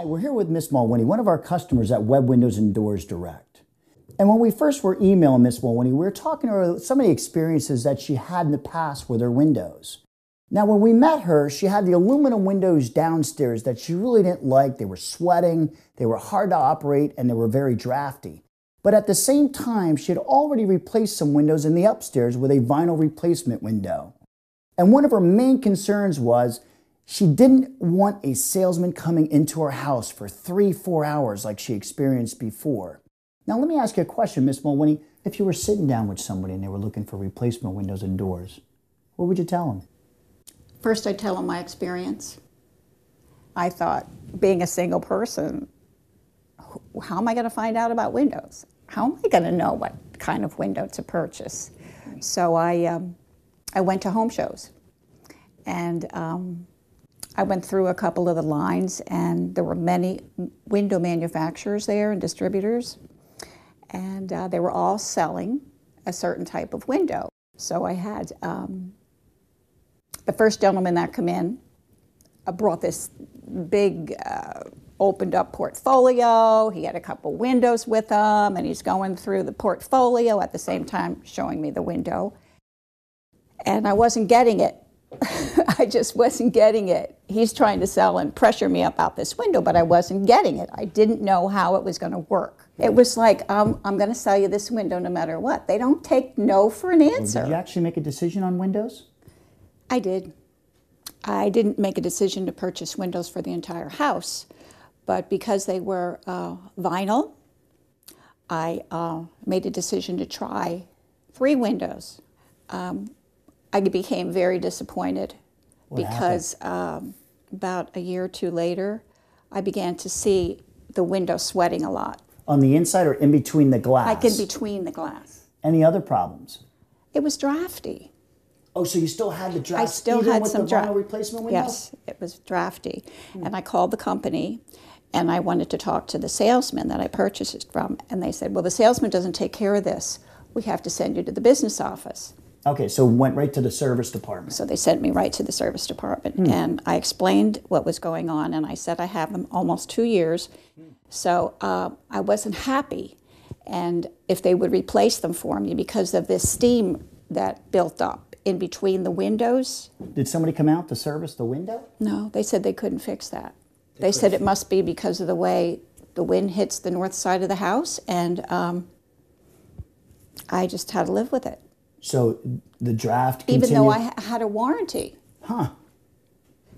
Hi, we're here with Miss Mulwiney, one of our customers at Web Windows and Doors Direct. And when we first were emailing Miss Mulwiney, we were talking to her some of the experiences that she had in the past with her windows. Now, when we met her, she had the aluminum windows downstairs that she really didn't like. They were sweating, they were hard to operate, and they were very drafty. But at the same time, she had already replaced some windows in the upstairs with a vinyl replacement window. And one of her main concerns was she didn't want a salesman coming into her house for 3-4 hours like she experienced before. Now, let me ask you a question, Miss Mulwiney. If you were sitting down with somebody and they were looking for replacement windows and doors, what would you tell them? First, I'd tell them my experience. I thought, being a single person, how am I going to find out about windows? How am I going to know what kind of window to purchase? So I went to home shows, and I went through a couple of the lines, and there were many window manufacturers there and distributors, and they were all selling a certain type of window. So I had the first gentleman that came in brought this big opened up portfolio. He had a couple windows with him, and he's going through the portfolio at the same time showing me the window. And I wasn't getting it. I just wasn't getting it. He's trying to sell and pressure me about this window, but I wasn't getting it. I didn't know how it was going to work. It was like, I'm going to sell you this window no matter what. They don't take no for an answer. Well, did you actually make a decision on windows? I did. I didn't make a decision to purchase windows for the entire house, but because they were vinyl, I made a decision to try 3 windows. I became very disappointed because about a year or 2 later, I began to see the window sweating a lot. On the inside or in between the glass? Like in between the glass. Any other problems? It was drafty. Oh, so you still had the draft? I still had some draft. Vinyl replacement window? Yes, it was drafty. And I called the company, and I wanted to talk to the salesman that I purchased it from, and they said, well, the salesman doesn't take care of this. We have to send you to the business office. Okay, so went right to the service department. So they sent me right to the service department, and I explained what was going on, and I said I have them almost 2 years, so I wasn't happy, and if they would replace them for me because of this steam that built up in between the windows. Did somebody come out to service the window? No, they said they couldn't fix that. They said it must be because of the way the wind hits the north side of the house, and I just had to live with it. So the draft continued? Even though I had a warranty. Huh.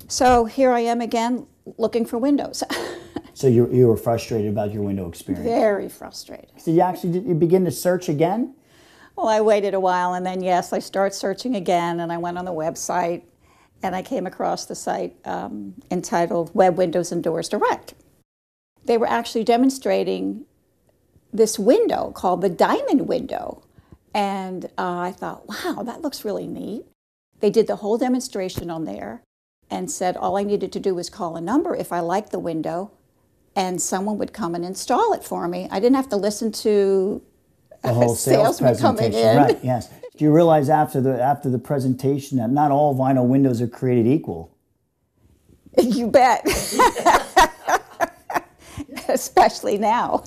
So here I am again looking for windows. So you were frustrated about your window experience? Very frustrated. Did you begin to search again? Well, I waited a while, and then, yes, I started searching again, and I went on the website, and I came across the site entitled Web Windows and Doors Direct. They were actually demonstrating this window called the diamond window. And I thought, wow, that looks really neat. They did the whole demonstration on there and said all I needed to do was call a number if I liked the window, and someone would come and install it for me. I didn't have to listen to the whole sales presentation. Coming in. Right, yes. Do you realize after the presentation that not all vinyl windows are created equal? You bet. Especially now.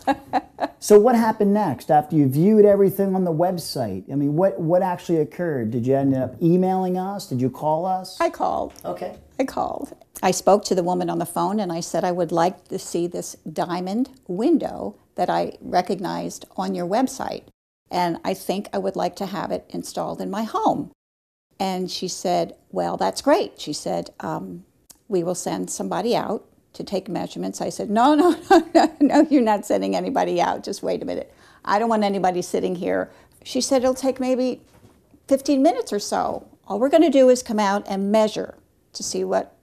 So what happened next after you viewed everything on the website? I mean, what actually occurred? Did you end up emailing us? Did you call us? I called. Okay. I called. I spoke to the woman on the phone, and I said I would like to see this diamond window that I recognized on your website, and I think I would like to have it installed in my home. And she said, well, that's great. She said, we will send somebody out to take measurements. I said, no, you're not sending anybody out. Just wait a minute. I don't want anybody sitting here. She said, it'll take maybe 15 minutes or so. All we're going to do is come out and measure to see what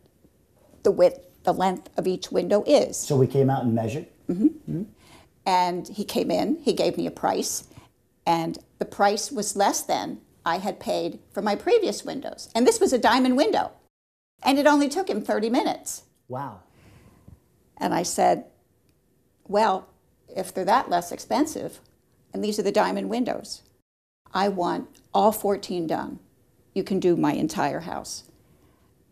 the width, the length of each window is. So we came out and measured? Mm-hmm. Mm-hmm. And he came in, he gave me a price, and the price was less than I had paid for my previous windows. And this was a diamond window. And it only took him 30 minutes. Wow. And I said, well, if they're that less expensive, and these are the diamond windows, I want all 14 done. You can do my entire house.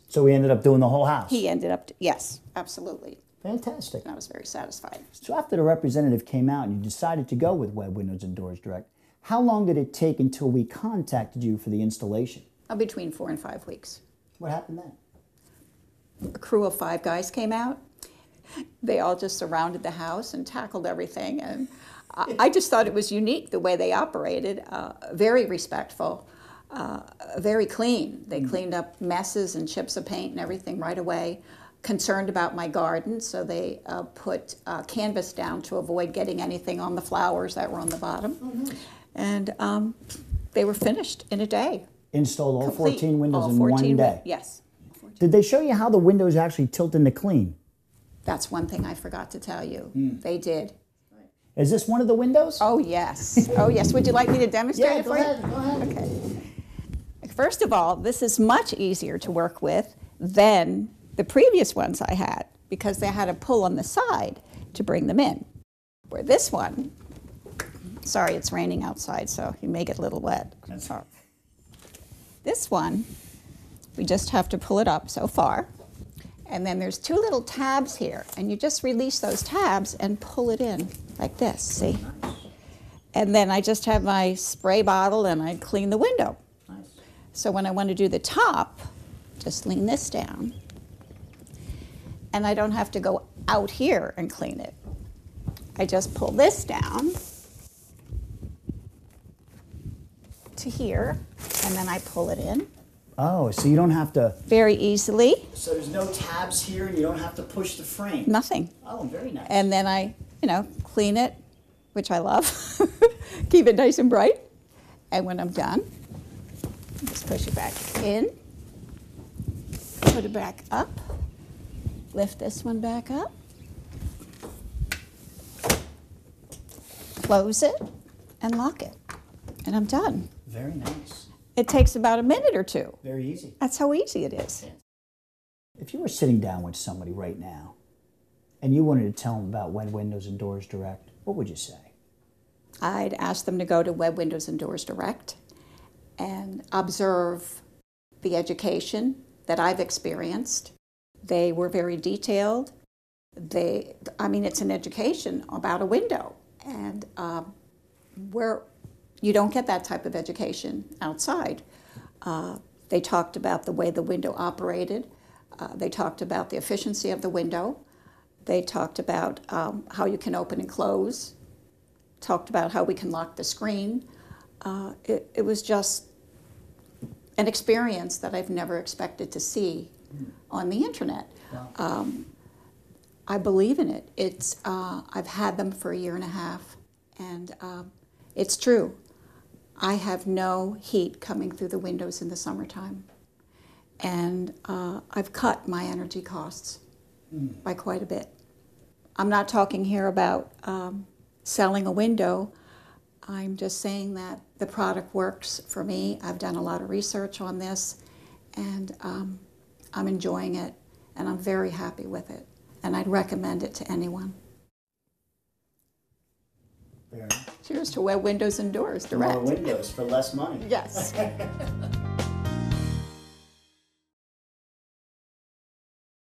So we ended up doing the whole house? He ended up, yes, absolutely. Fantastic. And I was very satisfied. So after the representative came out and you decided to go with Web Windows and Doors Direct, how long did it take until we contacted you for the installation? Between 4 and 5 weeks. What happened then? A crew of 5 guys came out. They all just surrounded the house and tackled everything. And I just thought it was unique the way they operated. Very respectful, very clean. They cleaned up messes and chips of paint and everything right away. Concerned about my garden, so they put canvas down to avoid getting anything on the flowers that were on the bottom. Mm-hmm. And they were finished in a day. Installed all Complete. 14 windows all in 14 one day? Yes. Did they show you how the windows actually tilt into clean? That's one thing I forgot to tell you. They did. Is this one of the windows? Oh, yes. Oh, yes. Would you like me to demonstrate it for you? Go ahead. Okay. First of all, this is much easier to work with than the previous ones I had, because they had to pull on the side to bring them in. Where this one, sorry, it's raining outside, so you may get a little wet. That's all right. This one, we just have to pull it up so far. And then there's 2 little tabs here, and you just release those tabs and pull it in like this, see? Nice. And then I just have my spray bottle and I clean the window. Nice. So when I want to do the top, just lean this down. And I don't have to go out here and clean it. I just pull this down to here, and then I pull it in. Oh, so you don't have to... Very easily. So there's no tabs here and you don't have to push the frame? Nothing. Oh, very nice. And then I, clean it, which I love. Keep it nice and bright. And when I'm done, just push it back in, put it back up, lift this one back up, close it, and lock it. And I'm done. Very nice. It takes about a minute or 2. Very easy. That's how easy it is. If you were sitting down with somebody right now and you wanted to tell them about Web Windows and Doors Direct, what would you say? I'd ask them to go to Web Windows and Doors Direct and observe the education that I've experienced. They were very detailed. It's an education about a window. And you don't get that type of education outside. They talked about the way the window operated. They talked about the efficiency of the window. They talked about how you can open and close. Talked about how we can lock the screen. It was just an experience that I've never expected to see on the internet. Wow. I believe in it. I've had them for 1.5 years, and it's true. I have no heat coming through the windows in the summertime. And I've cut my energy costs by quite a bit. I'm not talking here about selling a window. I'm just saying that the product works for me. I've done a lot of research on this, and I'm enjoying it, and I'm very happy with it. And I'd recommend it to anyone. Very nice. Cheers to Web Windows and Doors Direct. More windows for less money. Yes.